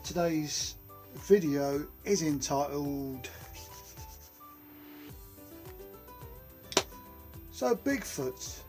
Today's video is entitled So Bigfoot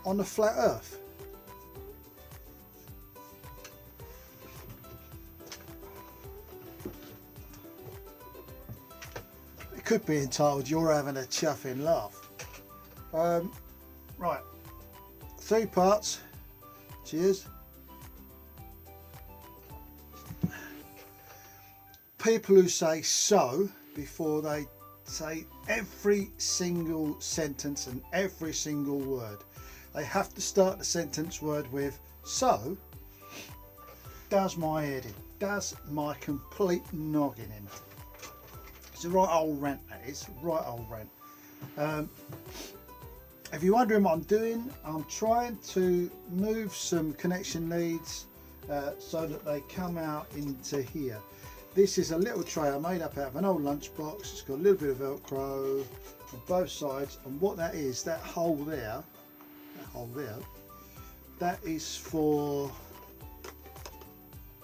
on the flat earth. It could be entitled You're Having a Chuffing Laugh. Right, 3 parts. Cheers. People who say so before they say every single sentence and every single word. They have to start the sentence word with so. Does my head in, does my complete noggin in. It's a right old rant, that is, right old rant. If you're wondering what I'm doing, I'm trying to move some connection leads so that they come out into here. This is a little tray I made up out of an old lunchbox. It's got a little bit of Velcro on both sides, and what that is, that hole there, that is for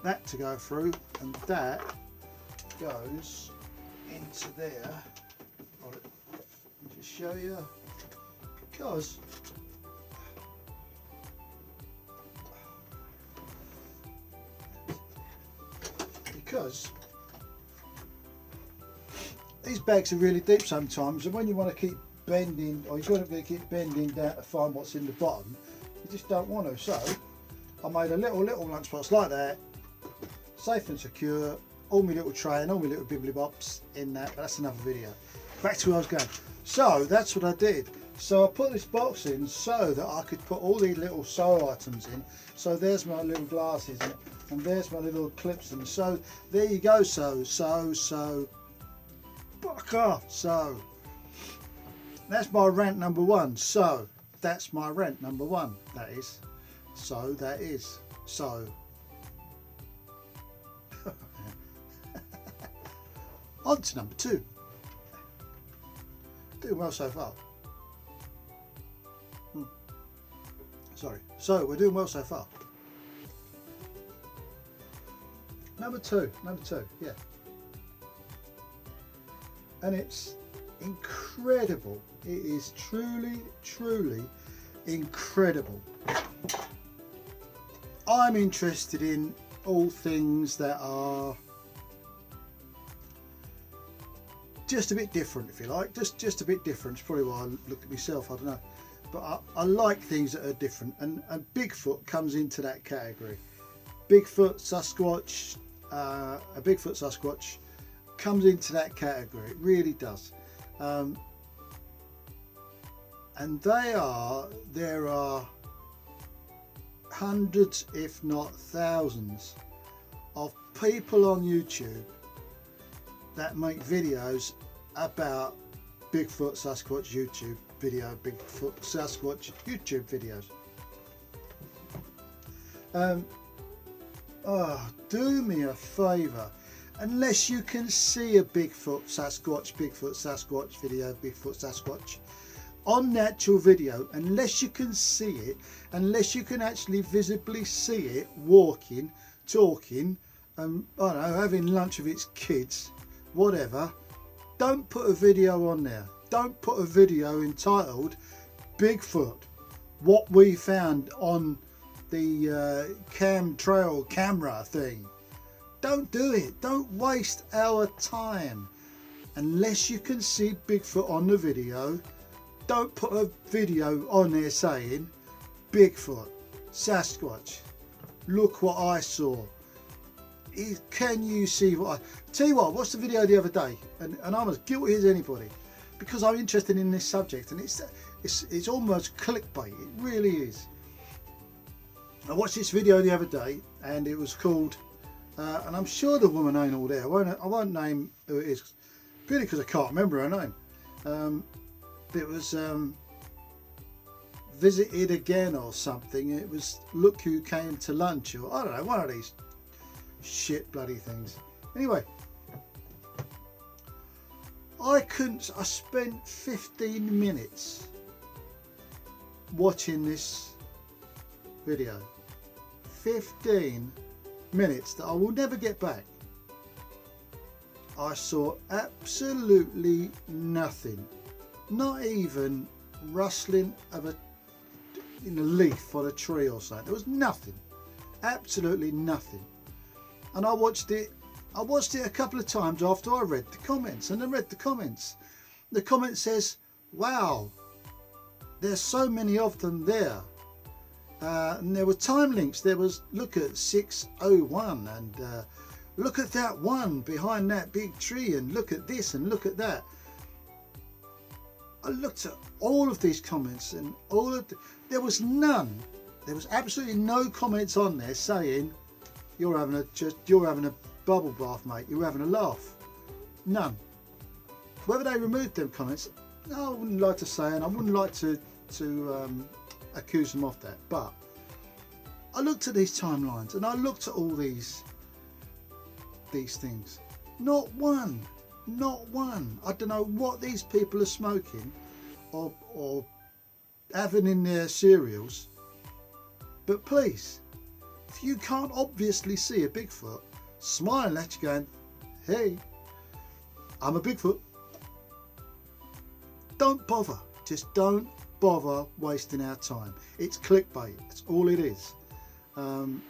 that to go through, and that goes into there. Let me just show you. Because these bags are really deep sometimes, and when you want to keep bending, or you've got to keep bending down to find what's in the bottom, you just don't want to. So I made a little lunchbox like that, safe and secure, all my little tray and all my little bibbly bops in that, but that's another video. Back to where I was going. So that's what I did. So I put this box in so that I could put all these little sew items in. So there's my little glasses and there's my little clips, and so there you go. So fuck off. So that's my rant number 1. So that's my rant number 1. That is. So that is. So on to number 2. Doing well so far. Sorry. So we're doing well so far. Number two, yeah. And it's incredible. It is truly incredible. I'm interested in all things that are just a bit different, if you like. Just a bit different. It's probably why I look at myself, I don't know. But I like things that are different, and Bigfoot comes into that category. Bigfoot, Sasquatch, a Bigfoot Sasquatch comes into that category. It really does. And there are hundreds, if not thousands, of people on YouTube that make videos about Bigfoot Sasquatch Bigfoot Sasquatch YouTube videos. Do me a favour, unless you can see a Bigfoot Sasquatch video, Bigfoot Sasquatch on the actual video, unless you can see it, unless you can actually visibly see it walking, talking, I don't know, having lunch with its kids, whatever, don't put a video on there. Don't put a video entitled Bigfoot, what we found on the chemtrail camera thing. Don't do it. Don't waste our time. Unless you can see Bigfoot on the video, don't put a video on there saying Bigfoot, Sasquatch, look what I saw. Can you see what I... Tell you what, watched the video the other day, and I'm as guilty as anybody, because I'm interested in this subject, and it's almost clickbait. It really is. I watched this video the other day, and it was called, and I'm sure the woman ain't all there. I won't name who it is, purely because I can't remember her name. It was Visited Again or something. It was Look Who Came to Lunch, or I don't know, one of these shit bloody things. Anyway, I spent 15 minutes watching this video. 15 minutes that I will never get back, I saw absolutely nothing. Not even rustling of a leaf on a tree or something. There was nothing. Absolutely nothing. And I watched it a couple of times after I read the comments. And I read the comments. The comment says, wow, there's so many of them there. And there were time links. There was, look at 6:01 and look at that one behind that big tree, and look at this and look at that. I looked at all of these comments and there was none. There was absolutely no comments on there saying you're having a bubble bath, mate. You're having a laugh. None. Whether they removed them comments, I wouldn't like to say, and I wouldn't like to accuse them of that. But I looked at these timelines and I looked at all these things. Not one. Not one. I don't know what these people are smoking or having in their cereals, but please, if you can't obviously see a Bigfoot, smiling at you going, hey, I'm a Bigfoot. Don't bother. Just don't bother wasting our time. It's clickbait. That's all it is. So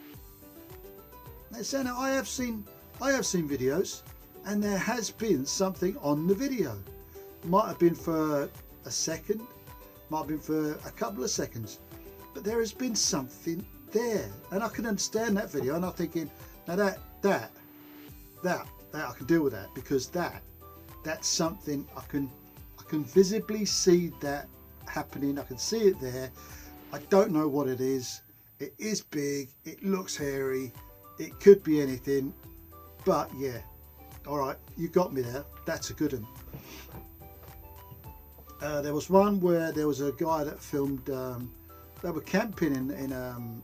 I have seen videos, and there has been something on the video. Might have been for a second, might have been for a couple of seconds, but there has been something there, and I can understand that video. And I'm thinking, now that I can deal with that, because that's something I can visibly see that happening. I can see it there. I don't know what it is. It is big. It looks hairy. It could be anything. But yeah, all right, you got me there. That's a good one. There was one where there was a guy that filmed. They were camping in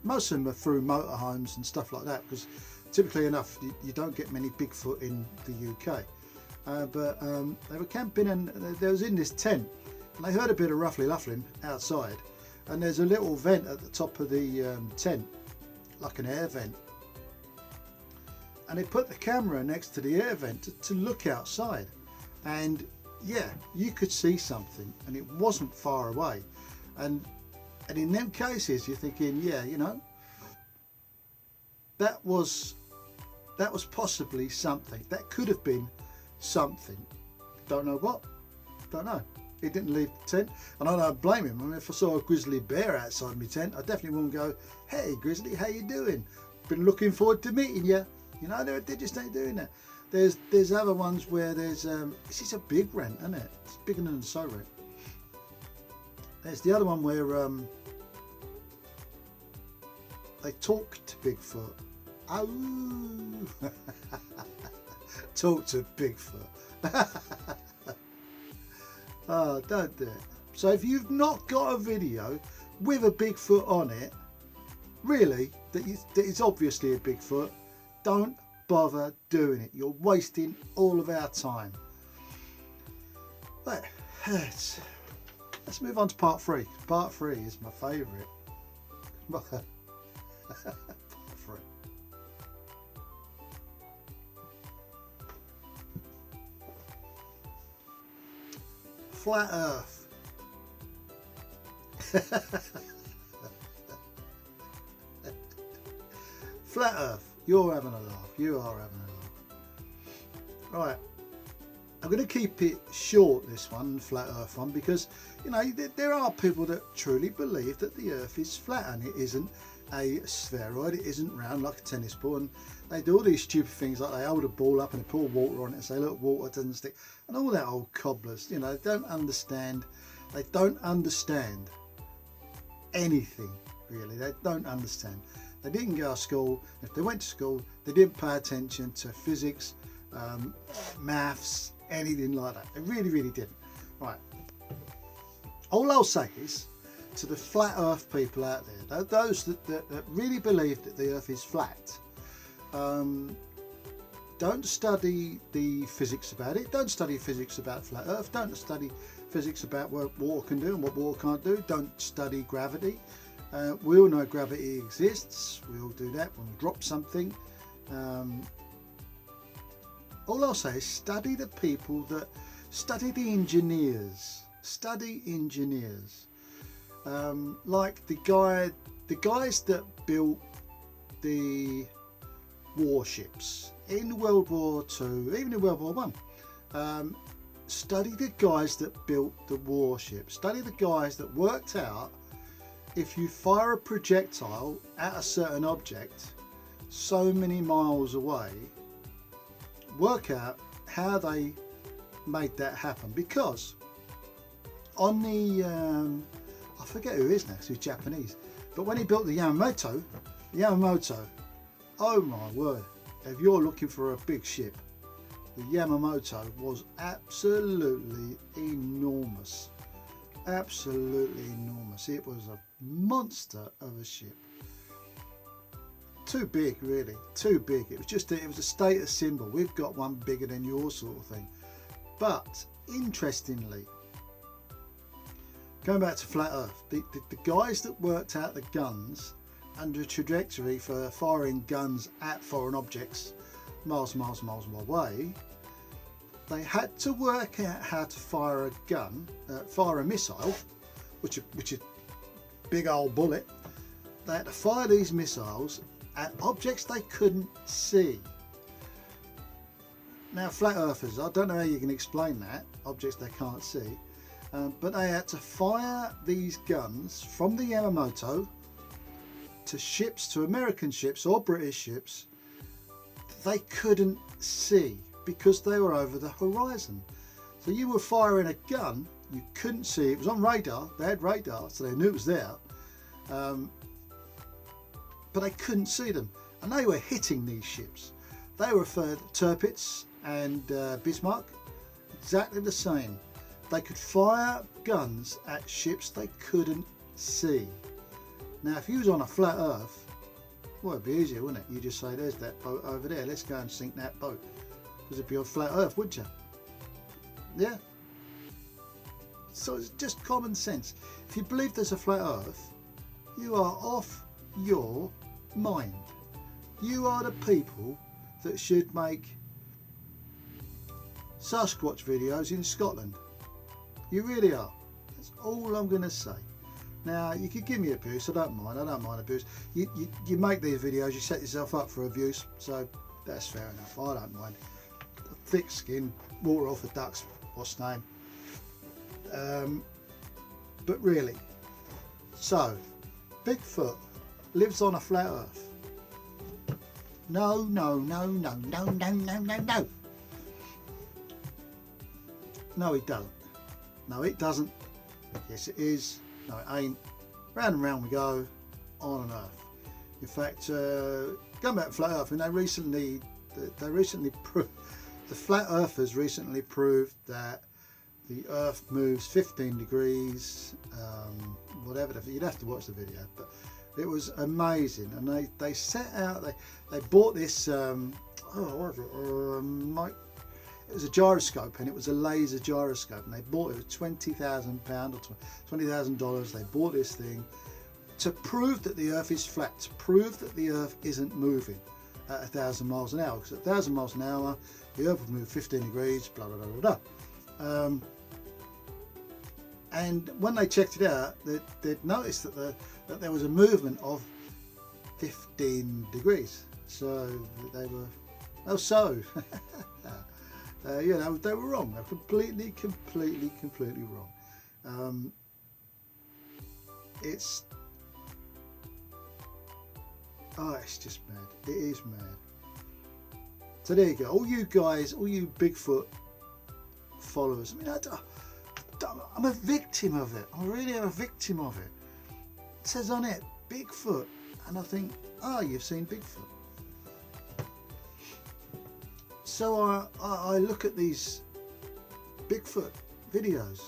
most of them are through motorhomes and stuff like that, because typically enough you don't get many Bigfoot in the UK. But they were camping, and they was in this tent, and they heard a bit of ruffling outside, and there's a little vent at the top of the tent, like an air vent, and they put the camera next to the air vent to look outside, and yeah, you could see something, and it wasn't far away, and in them cases you're thinking, yeah, you know, that was possibly something. That could have been something. Don't know what. Don't know. He didn't leave the tent, and I don't blame him. I mean, if I saw a grizzly bear outside my tent, I definitely wouldn't go, hey grizzly, how you doing? Been looking forward to meeting you. You know, they just ain't doing that. There's other ones where there's this is a big rent, isn't it? It's bigger than the so rent. There's the other one where they talk to Bigfoot. Oh, talk to Bigfoot. Oh, don't do it. So if you've not got a video with a Bigfoot on it, really, that it's obviously a Bigfoot, don't bother doing it. You're wasting all of our time. But let's move on to part 3. Part 3 is my favourite. Part 3. Flat Earth. Flat Earth. You're having a laugh. You are having a laugh. Right. I'm going to keep it short, this one, Flat Earth one, because, you know, there are people that truly believe that the Earth is flat and it isn't a spheroid, it isn't round like a tennis ball, and they do all these stupid things like they hold a ball up and they pour water on it and say, look, water doesn't stick, and all that old cobblers. You know, they don't understand anything, really. They don't understand. They didn't go to school. If they went to school, they didn't pay attention to physics, maths, anything like that. They really, really didn't. Right. All I'll say is, to the flat Earth people out there, those that really believe that the Earth is flat, don't study the physics about it. Don't study physics about flat Earth. Don't study physics about what water can do and what water can't do. Don't study gravity. We all know gravity exists. We all do that when we drop something. All I'll say is study the people that study the engineers. Study engineers. Like the guys that built the warships in World War II, even in World War One. Study the guys that built the warships. Study the guys that worked out if you fire a projectile at a certain object so many miles away, work out how they made that happen. Because on the I forget who it is now, 'cause he's Japanese, but when he built the Yamamoto, oh my word, if you're looking for a big ship, the Yamamoto was absolutely enormous. Absolutely enormous. It was a monster of a ship. Too big, really, too big. It was a status symbol. We've got one bigger than yours, sort of thing. But interestingly, going back to flat Earth, the guys that worked out the guns and the trajectory for firing guns at foreign objects miles away, they had to work out how to fire a gun, fire a missile, which is big old bullet. They had to fire these missiles at objects they couldn't see. Now, flat earthers, I don't know how you can explain that, objects they can't see, but they had to fire these guns from the Yamamoto to ships, to American ships or British ships they couldn't see because they were over the horizon. So you were firing a gun, you couldn't see, it was on radar, they had radar so they knew it was there, but they couldn't see them, and they were hitting these ships. They were for Tirpitz and Bismarck, exactly the same. They could fire guns at ships they couldn't see. Now if you was on a flat earth, well, it'd be easier, wouldn't it? You just say, there's that boat over there, let's go and sink that boat, because it'd be on flat earth, wouldn't you? Yeah. So it's just common sense. If you believe there's a flat earth, you are off your mind. You are the people that should make Sasquatch videos in Scotland. You really are. That's all I'm going to say. Now, you could give me abuse, I don't mind abuse. You make these videos, you set yourself up for abuse, so that's fair enough, I don't mind. Thick skin, water off the ducks, what's the name? But really, so, Bigfoot lives on a flat earth. No. No, it don't. No, it doesn't. Yes, it is. No, it ain't. Round and round we go, on and earth. In fact, going back to flat earth, and they recently proved, the flat earthers recently proved that the earth moves 15 degrees, whatever, you'd have to watch the video, but it was amazing. And they set out, they bought this, what was it, it was a gyroscope, and it was a laser gyroscope, and they bought it for £20,000 or $20,000. They bought this thing to prove that the earth is flat, to prove that the earth isn't moving at 1,000 miles an hour, because at 1,000 miles an hour the earth would move 15 degrees, blah blah blah blah. And when they checked it out, they'd noticed that there was a movement of 15 degrees. So they were, you know, they were wrong. They were completely wrong. It's just mad. It is mad. So there you go. All you guys, all you Bigfoot followers. I mean, I'm a victim of it. I really am a victim of it. It says on it, Bigfoot, and I think, oh, you've seen Bigfoot. So I look at these Bigfoot videos.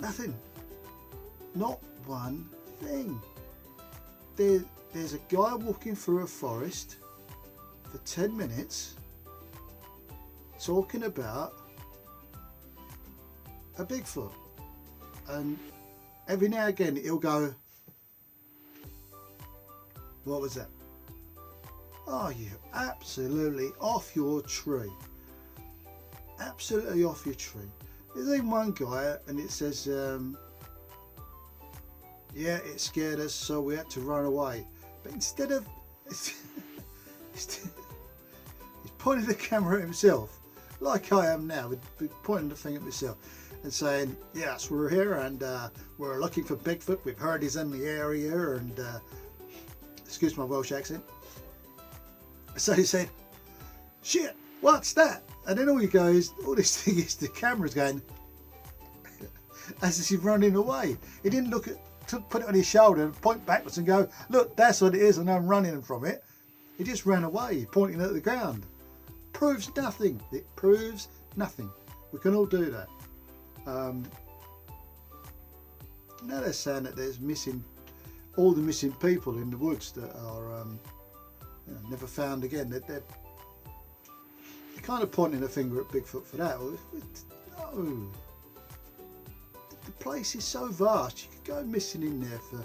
Nothing. Not one thing. There's a guy walking through a forest for 10 minutes talking about a Bigfoot. And every now and again he'll go, What was that? Are you absolutely off your tree? Absolutely off your tree. There's even one guy, and it says, yeah, it scared us, so we had to run away. But instead of, he's pointing the camera at himself, like I am now, pointing the thing at myself, and saying, yes, we're here, and we're looking for Bigfoot. We've heard he's in the area, and excuse my Welsh accent. So he said, shit, what's that? And then all you go is, all this thing is, the camera's going as he's running away. He didn't look at, to put it on his shoulder and point backwards and go, look, that's what it is, and I'm running from it. He just ran away, pointing at the ground. Proves nothing. It proves nothing. We can all do that. Now they're saying that there's missing, all the missing people in the woods that are you know, never found again. They're kind of pointing a finger at Bigfoot for that. No. The place is so vast, you could go missing in there for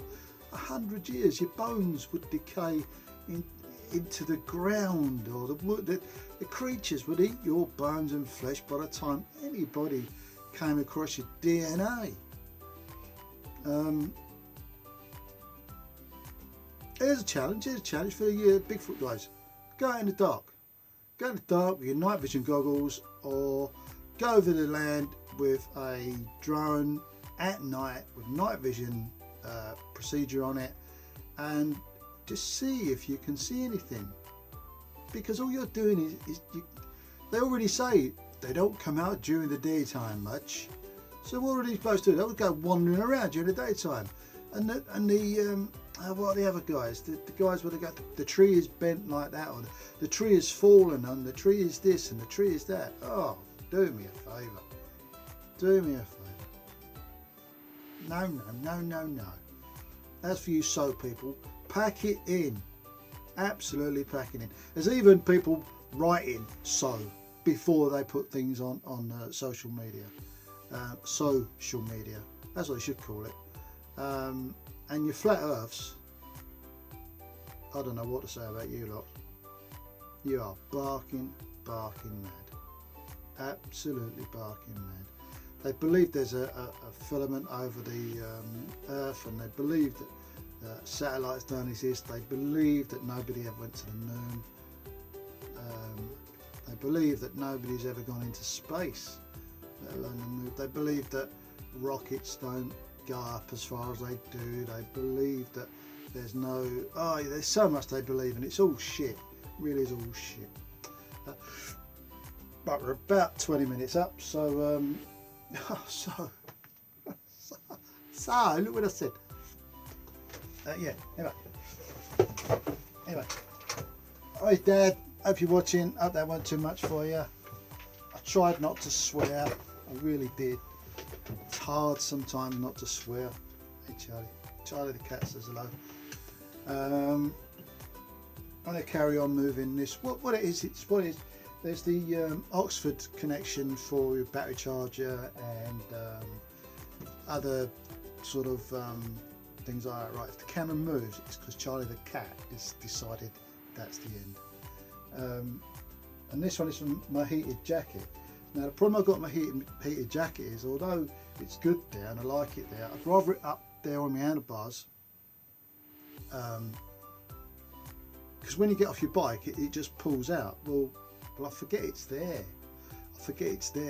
100 years. Your bones would decay into the ground, or the creatures would eat your bones and flesh by the time anybody came across your DNA. Here's a challenge for the Bigfoot guys. Go out in the dark. Go in the dark with your night vision goggles, or go over the land with a drone at night with night vision procedure on it, and just see if you can see anything. Because all you're doing is they already say they don't come out during the daytime much. So what are they supposed to do? They'll go wandering around during the daytime. And what are the other guys? The guys where they got the tree is bent like that, or the tree is fallen, and the tree is this, and the tree is that. Oh, do me a favour. Do me a favour. No. As for you so people, pack it in. Absolutely pack it in. There's even people writing so before they put things on social media. Social media. That's what you should call it. And your flat earths, I don't know what to say about you lot. You are barking mad. Absolutely barking mad. They believe there's a filament over the earth, and they believe that satellites don't exist. They believe that nobody ever went to the moon. They believe that nobody's ever gone into space, let alone the moon. They believe that rockets don't go up as far as they do. They believe that there's no, there's so much they believe, and it's all shit. It really is all shit. But we're about 20 minutes up, so so look what I said. Anyway. Hi Dad, hope you're watching. Hope that wasn't too much for you. I tried not to swear, I really did. It's hard sometimes not to swear. Hey Charlie. Charlie the cat says hello. I'm going to carry on moving this. What it is, there's the Oxford connection for your battery charger and other sort of things like that. Right, if the camera moves, it's because Charlie the cat has decided that's the end. And this one is from my heated jacket. Now the problem I've got with my heated jacket is, although it's good there and I like it there, I'd rather it up there on my handlebars, because when you get off your bike it just pulls out. Well I forget it's there.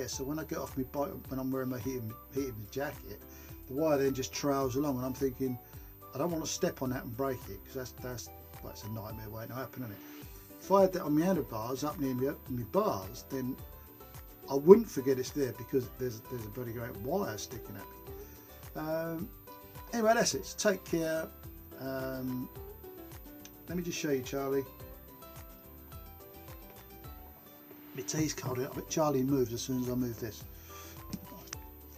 So when I get off my bike, when I'm wearing my heated jacket, the wire then just trails along, and I'm thinking I don't want to step on that and break it, because that's well, it's a nightmare waiting to happen, isn't it? If I had that on my handlebars up near my bars, then I wouldn't forget it's there, because there's a bloody great wire sticking at me. Anyway, that's it. So take care. Let me just show you Charlie. My tea's cold. I bet Charlie moves as soon as I move this.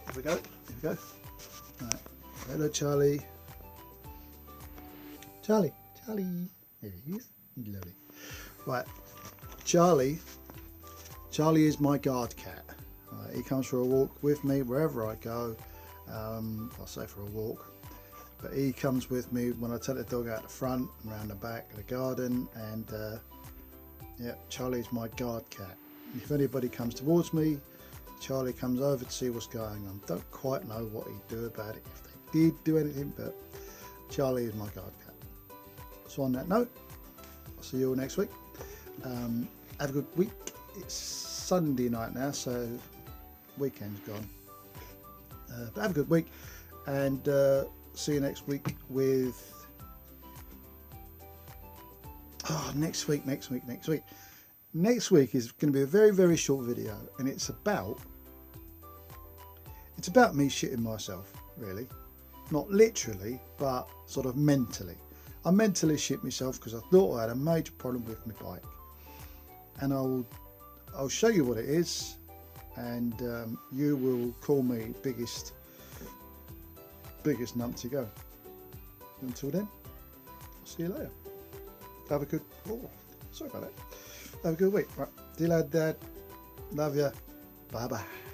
Here we go. Right. Hello Charlie. Charlie. There he is. Lovely. Right. Charlie is my guard cat. He comes for a walk with me wherever I go. I'll say for a walk. but he comes with me when I take the dog out the front and round the back of the garden. And yeah, Charlie's my guard cat. If anybody comes towards me, Charlie comes over to see what's going on. Don't quite know what he'd do about it if they did do anything, but Charlie is my guard cat. So on that note, I'll see you all next week. Have a good week. It's Sunday night now, so weekend's gone. But have a good week, and see you next week with next week is going to be a very, very short video, and it's about me shitting myself, really. Not literally, but sort of mentally. I mentally shit myself because I thought I had a major problem with my bike, and I'll show you what it is, and you will call me biggest numpty go. Until then, I'll see you later. Have a good, sorry about that. Have a good week. Right, dear lad, dad, love ya. Bye bye.